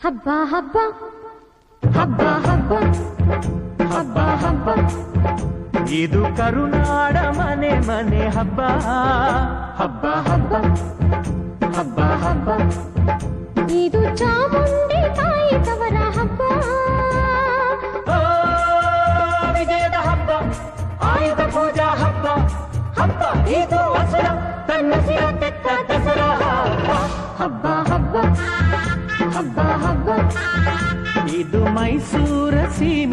ಹಬ್ಬ ಹಬ್ಬ ಹಬ್ಬ ಹಬ್ಬ ಹಬ್ಬ ಹಬ್ಬ ಇದು ಕರುನಾಡ ಮನೆ ಮನೆ ಹಬ್ಬ ಹಬ್ಬ ಹಬ್ಬ ಹಬ್ಬ ಹಬ್ಬ ಇದು ಚಾಮುಂಡಿ ತಾಯಿ ತವರ ಹಬ್ಬ ವಿಜಯದ ಹಬ್ಬ ಆಯುಧ ಪೂಜಾ ಹಬ್ಬ ಹಬ್ಬ ಇದು ಅಸುರ ತನ್ನ ಸಿರ ತೆತ್ತ ದಸರಾ ಹಬ್ಬ ಹಬ್ಬ ಹಬ್ಬ ಹಬ್ಬ ಇದು ಮೈಸೂರ ಸೀಮೆ